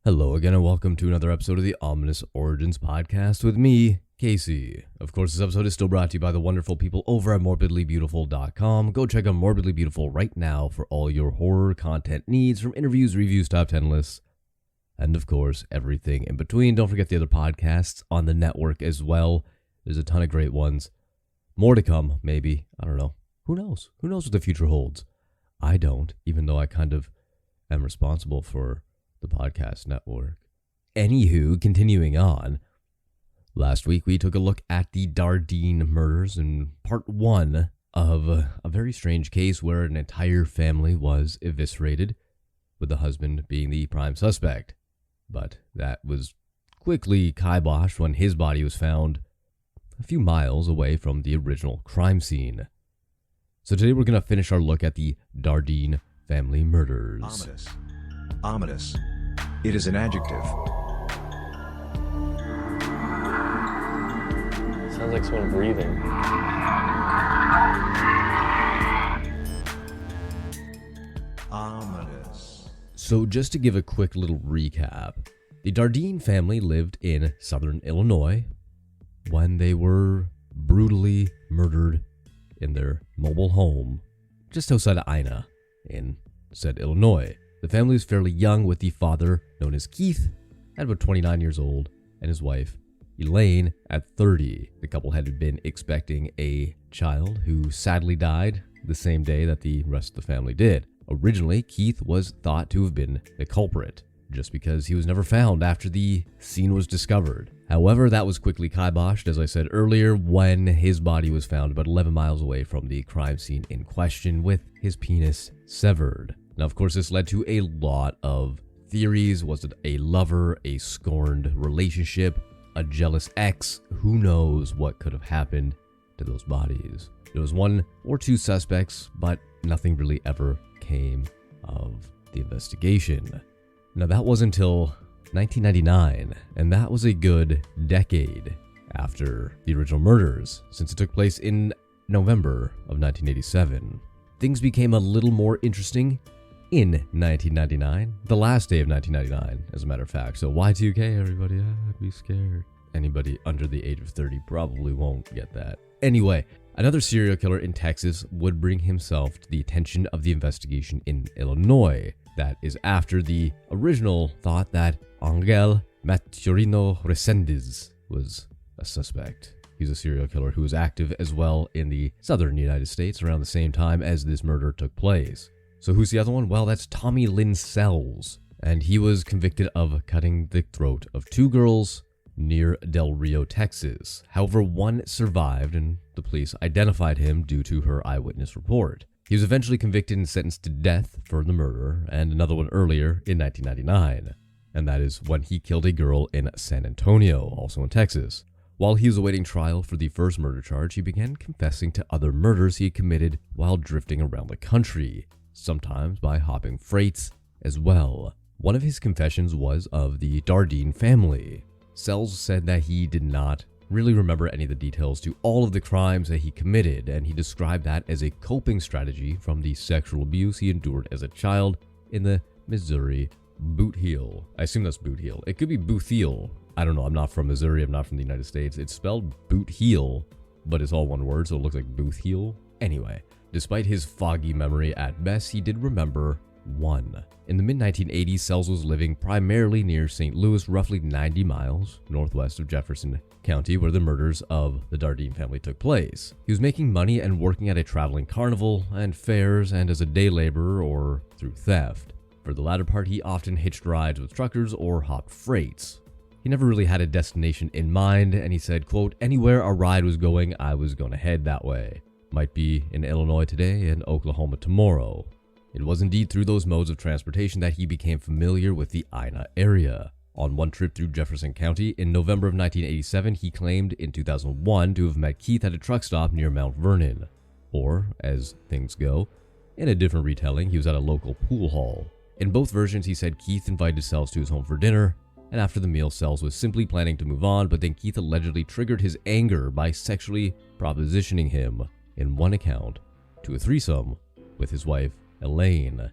Hello again and welcome to another episode of the Ominous Origins podcast with me, Casey. Of course, this episode is still brought to you by the wonderful people over at morbidlybeautiful.com. Go check out Morbidly Beautiful right now for all your horror content needs, from interviews, reviews, top 10 lists, and of course, everything in between. Don't forget the other podcasts on the network as well. There's a ton of great ones. More to come, maybe. I don't know. Who knows? Who knows what the future holds? I don't, even though I kind of am responsible for the podcast network. Anywho, continuing on. Last week, we took a look at the Dardeen murders in part one of a very strange case where an entire family was eviscerated, with the husband being the prime suspect. But that was quickly kiboshed when his body was found a few miles away from the original crime scene. So today we're going to finish our look at the Dardeen Family Murders. Ominous. Ominous. It is an adjective. Sounds like someone breathing. Ominous. So just to give a quick little recap, the Dardeen family lived in southern Illinois when they were brutally murdered in their mobile home just outside of Ina in said Illinois. The family was fairly young, with the father, known as Keith, at about 29 years old, and his wife, Elaine, at 30. The couple had been expecting a child who sadly died the same day that the rest of the family did. Originally, Keith was thought to have been the culprit, just because he was never found after the scene was discovered. However, that was quickly kiboshed, as I said earlier, when his body was found about 11 miles away from the crime scene in question, with his penis severed. Now, of course, this led to a lot of theories. Was it a lover, a scorned relationship, a jealous ex? Who knows what could have happened to those bodies? There was one or two suspects, but nothing really ever came of the investigation. Now, that was until 1999, and that was a good decade after the original murders, since it took place in November of 1987. Things became a little more interesting in 1999, the last day of 1999, as a matter of fact. So Y2K, everybody, be scared. Anybody under the age of 30 probably won't get that. Anyway, another serial killer in Texas would bring himself to the attention of the investigation in Illinois. That is after the original thought that Angel Maturino Resendez was a suspect. He's a serial killer who was active as well in the southern United States around the same time as this murder took place. So who's the other one? Well, that's Tommy Lynn Sells, and he was convicted of cutting the throat of two girls near Del Rio, Texas. However, one survived, and the police identified him due to her eyewitness report. He was eventually convicted and sentenced to death for the murder, and another one earlier in 1999, and that is when he killed a girl in San Antonio, also in Texas. While he was awaiting trial for the first murder charge, he began confessing to other murders he had committed while drifting around the country, sometimes by hopping freights as well. One of his confessions was of the Dardeen family. Sells said that he did not really remember any of the details to all of the crimes that he committed, and he described that as a coping strategy from the sexual abuse he endured as a child in the Missouri Boot Heel. I assume that's Boot Heel. It could be Booth Heel. I don't know. I'm not from Missouri. I'm not from the United States. It's spelled Boot Heel, but it's all one word, so it looks like Booth Heel. Anyway, despite his foggy memory at best, he did remember one. In the mid-1980s, Sells was living primarily near St. Louis, roughly 90 miles northwest of Jefferson County, where the murders of the Dardeen family took place. He was making money and working at a traveling carnival and fairs, and as a day laborer or through theft. For the latter part, he often hitched rides with truckers or hopped freights. He never really had a destination in mind, and he said, quote, "Anywhere a ride was going, I was going to head that way. Might be in Illinois today and Oklahoma tomorrow." It was indeed through those modes of transportation that he became familiar with the Ina area. On one trip through Jefferson County in November of 1987, he claimed in 2001 to have met Keith at a truck stop near Mount Vernon. Or, as things go, in a different retelling, he was at a local pool hall. In both versions, he said Keith invited Sells to his home for dinner, and after the meal, Sells was simply planning to move on, but then Keith allegedly triggered his anger by sexually propositioning him, in one account, to a threesome with his wife, Elaine.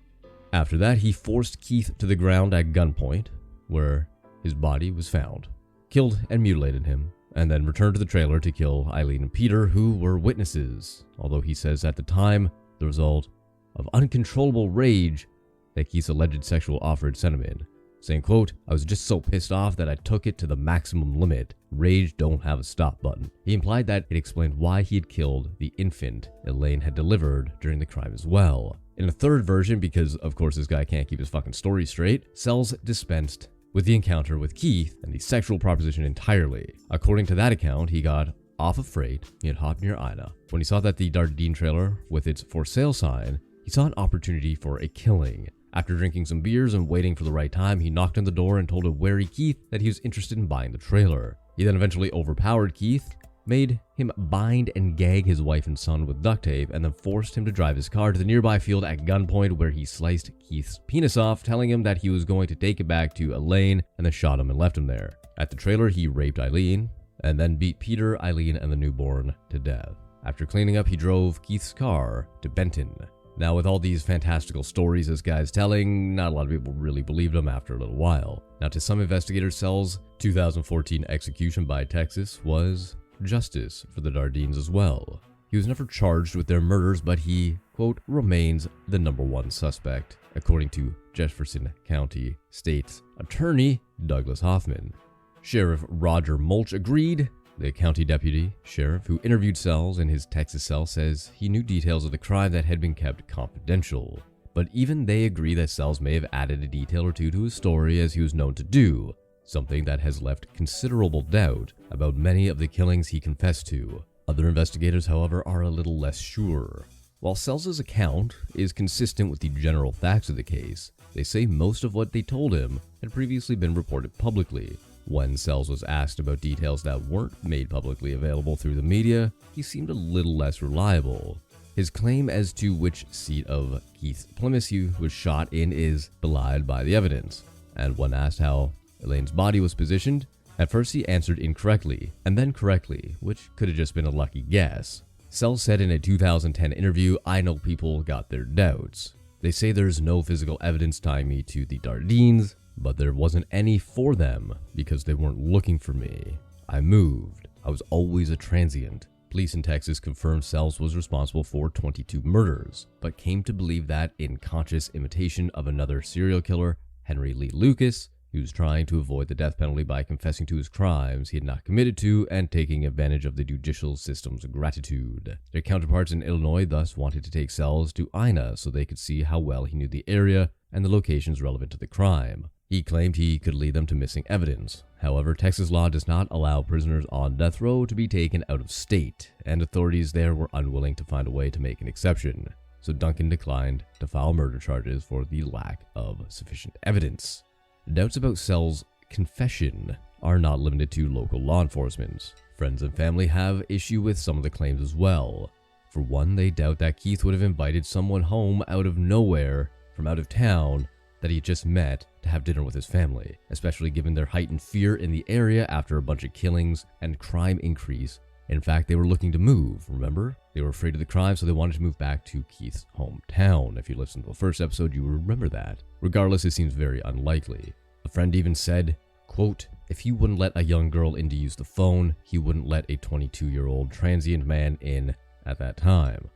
After that, he forced Keith to the ground at gunpoint, where his body was found, killed and mutilated him, and then returned to the trailer to kill Eileen and Peter, who were witnesses, although he says at the time, the result of uncontrollable rage that Keith's alleged sexual offer had sent him in, saying, quote, "I was just so pissed off that I took it to the maximum limit. Rage don't have a stop button." He implied that it explained why he had killed the infant Elaine had delivered during the crime as well. In a third version, because of course this guy can't keep his fucking story straight, Sells dispensed with the encounter with Keith and the sexual proposition entirely. According to that account, he got off a freight he had hopped near Ina. When he saw that the Dardeen trailer with its for sale sign, he saw an opportunity for a killing. After drinking some beers and waiting for the right time, he knocked on the door and told a wary Keith that he was interested in buying the trailer. He then eventually overpowered Keith, made him bind and gag his wife and son with duct tape, and then forced him to drive his car to the nearby field at gunpoint, where he sliced Keith's penis off, telling him that he was going to take it back to Elaine, and then shot him and left him there. At the trailer, he raped Eileen, and then beat Peter, Eileen, and the newborn to death. After cleaning up, he drove Keith's car to Benton. Now, with all these fantastical stories this guy's telling, not a lot of people really believed him after a little while. Now, to some investigators, Sells' 2014 execution by Texas was justice for the Dardeens as well. He was never charged with their murders, but he, quote, remains the #1 suspect, according to Jefferson County State's Attorney Douglas Hoffman. Sheriff Roger Mulch agreed. The county deputy sheriff who interviewed Sells in his Texas cell says he knew details of the crime that had been kept confidential. But even they agree that Sells may have added a detail or two to his story, as he was known to do, something that has left considerable doubt about many of the killings he confessed to. Other investigators, however, are a little less sure. While Sells' account is consistent with the general facts of the case, they say most of what they told him had previously been reported publicly. When Sells was asked about details that weren't made publicly available through the media, he seemed a little less reliable. His claim as to which seat of Keith's Plymouth he was shot in is belied by the evidence, and when asked how Elaine's body was positioned, at first he answered incorrectly, and then correctly, which could have just been a lucky guess. Sells said in a 2010 interview, "I know people got their doubts. They say there's no physical evidence tying me to the Dardeens, but there wasn't any for them because they weren't looking for me. I moved. I was always a transient." Police in Texas confirmed Sells was responsible for 22 murders, but came to believe that in conscious imitation of another serial killer, Henry Lee Lucas, he was trying to avoid the death penalty by confessing to his crimes he had not committed to and taking advantage of the judicial system's gratitude. Their counterparts in Illinois thus wanted to take Sells to Ina so they could see how well he knew the area and the locations relevant to the crime. He claimed he could lead them to missing evidence. However, Texas law does not allow prisoners on death row to be taken out of state, and authorities there were unwilling to find a way to make an exception. So Duncan declined to file murder charges for the lack of sufficient evidence. Doubts about Sells' confession are not limited to local law enforcement. Friends and family have issue with some of the claims as well. For one, they doubt that Keith would have invited someone home out of nowhere from out of town that he had just met to have dinner with his family, especially given their heightened fear in the area after a bunch of killings and crime increase. In fact, they were looking to move, remember? They were afraid of the crime, so they wanted to move back to Keith's hometown. If you listened to the first episode, you remember that. Regardless, it seems very unlikely. A friend even said, quote, "If he wouldn't let a young girl in to use the phone, he wouldn't let a 22-year-old transient man in at that time."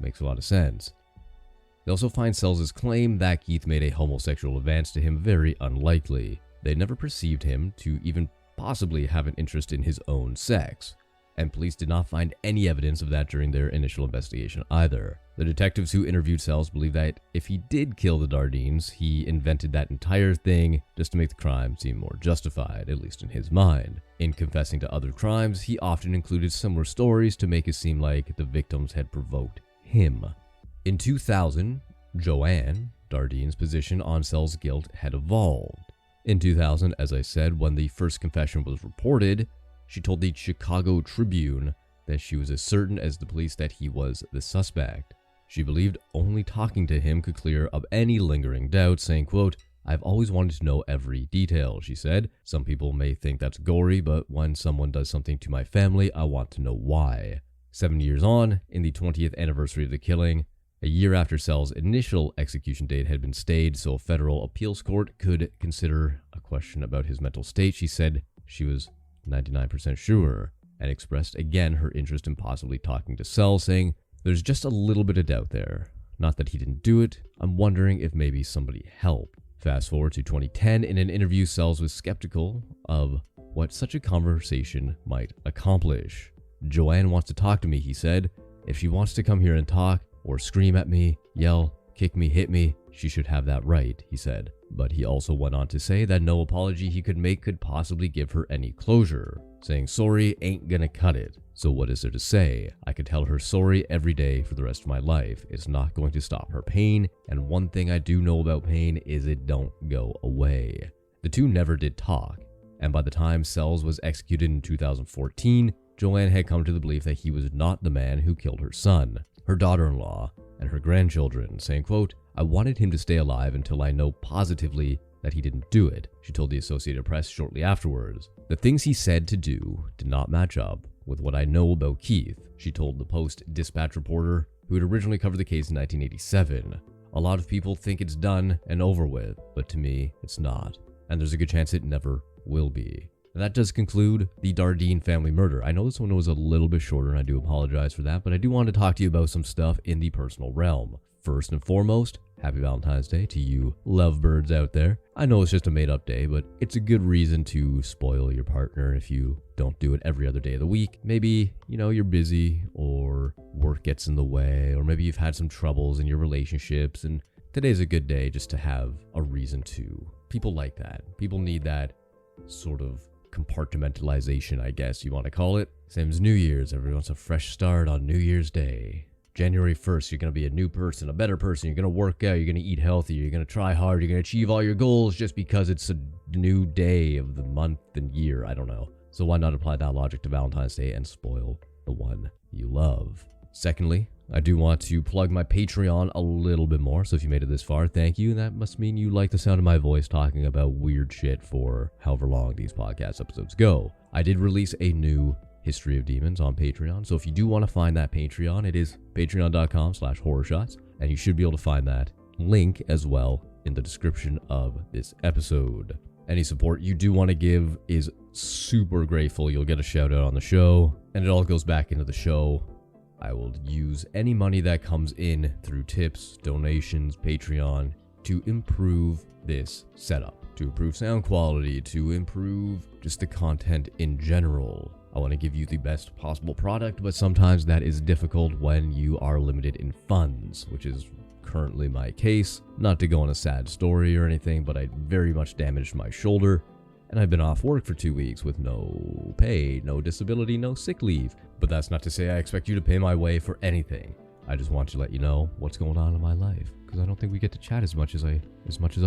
Makes a lot of sense. They also find Sells' claim that Keith made a homosexual advance to him very unlikely. They never perceived him to even possibly have an interest in his own sex, and police did not find any evidence of that during their initial investigation either. The detectives who interviewed Sells believe that if he did kill the Dardeens, he invented that entire thing just to make the crime seem more justified, at least in his mind. In confessing to other crimes, he often included similar stories to make it seem like the victims had provoked him. In 2000, Joanne Dardeen's position on Sells' guilt had evolved. In 2000, as I said, when the first confession was reported, she told the Chicago Tribune that she was as certain as the police that he was the suspect. She believed only talking to him could clear up any lingering doubts, saying, quote, "I've always wanted to know every detail," she said. "Some people may think that's gory, but when someone does something to my family, I want to know why." 7 years on, in the 20th anniversary of the killing, A year after Sells' initial execution date had been stayed so a federal appeals court could consider a question about his mental state, she said she was 99% sure and expressed again her interest in possibly talking to Sells, saying, "There's just a little bit of doubt there. Not that he didn't do it. I'm wondering if maybe somebody helped." Fast forward to 2010, in an interview, Sells was skeptical of what such a conversation might accomplish. "Joanne wants to talk to me," he said. "If she wants to come here and talk, or scream at me, yell, kick me, hit me, she should have that right," he said. But he also went on to say that no apology he could make could possibly give her any closure, saying sorry ain't gonna cut it. So what is there to say? I could tell her sorry every day for the rest of my life. It's not going to stop her pain, and one thing I do know about pain is it don't go away. The two never did talk, and by the time Sells was executed in 2014, Joanne had come to the belief that he was not the man who killed her son, her daughter-in-law, and her grandchildren, saying, quote, "I wanted him to stay alive until I know positively that he didn't do it," she told the Associated Press shortly afterwards. "The things he said to do did not match up with what I know about Keith," she told the Post-Dispatch reporter who had originally covered the case in 1987. "A lot of people think it's done and over with, but to me, it's not, and there's a good chance it never will be." And that does conclude the Dardeen family murder. I know this one was a little bit shorter, and I do apologize for that, but I do want to talk to you about some stuff in the personal realm. First and foremost, happy Valentine's Day to you lovebirds out there. I know it's just a made-up day, but it's a good reason to spoil your partner if you don't do it every other day of the week. Maybe, you're busy, or work gets in the way, or maybe you've had some troubles in your relationships, and today's a good day just to have a reason to. People like that. People need that sort of compartmentalization, I guess you want to call it. Same as New Year's. Everyone wants a fresh start on New Year's Day. January 1st, you're going to be a new person, a better person. You're going to work out. You're going to eat healthy. You're going to try hard. You're going to achieve all your goals just because it's a new day of the month and year. I don't know. So why not apply that logic to Valentine's Day and spoil the one you love? Secondly, I do want to plug my Patreon a little bit more. So if you made it this far, thank you. And that must mean you like the sound of my voice talking about weird shit for however long these podcast episodes go. I did release a new History of Demons on Patreon. So if you do want to find that Patreon, it is patreon.com/horrorshots. And you should be able to find that link as well in the description of this episode. Any support you do want to give is super grateful. You'll get a shout out on the show, and it all goes back into the show. I will use any money that comes in through tips, donations, Patreon to improve this setup, to improve sound quality, to improve just the content in general. I want to give you the best possible product, but sometimes that is difficult when you are limited in funds, which is currently my case. Not to go on a sad story or anything, but I very much damaged my shoulder, and I've been off work for 2 weeks with no pay, no disability, no sick leave. But that's not to say I expect you to pay my way for anything. I just want to let you know what's going on in my life, because I don't think we get to chat as much as I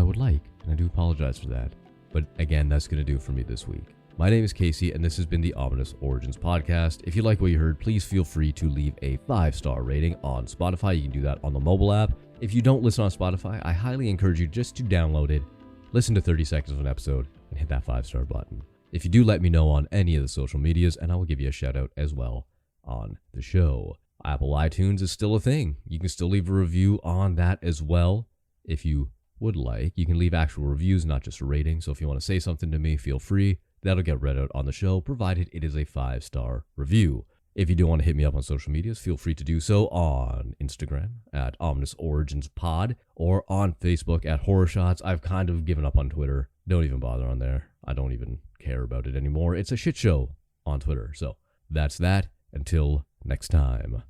would like, and I do apologize for that. But again, that's going to do it for me this week. My name is Casey, and this has been the Ominous Origins podcast. If you like what you heard, please feel free to leave a 5-star rating on Spotify. You can do that on the mobile app. If you don't listen on Spotify, I highly encourage you just to download it, listen to 30 seconds of an episode, and hit that 5-star button. If you do, let me know on any of the social medias, and I will give you a shout out as well on the show. Apple iTunes is still a thing. You can still leave a review on that as well if you would like. You can leave actual reviews, not just a rating. So if you want to say something to me, feel free. That'll get read out on the show, provided it is a 5-star review. If you do want to hit me up on social medias, feel free to do so on Instagram at Ominous Origins Pod, or on Facebook at Horror Shots. I've kind of given up on Twitter. Don't even bother on there. I don't even care about it anymore. It's a shit show on Twitter. So that's that. Until next time.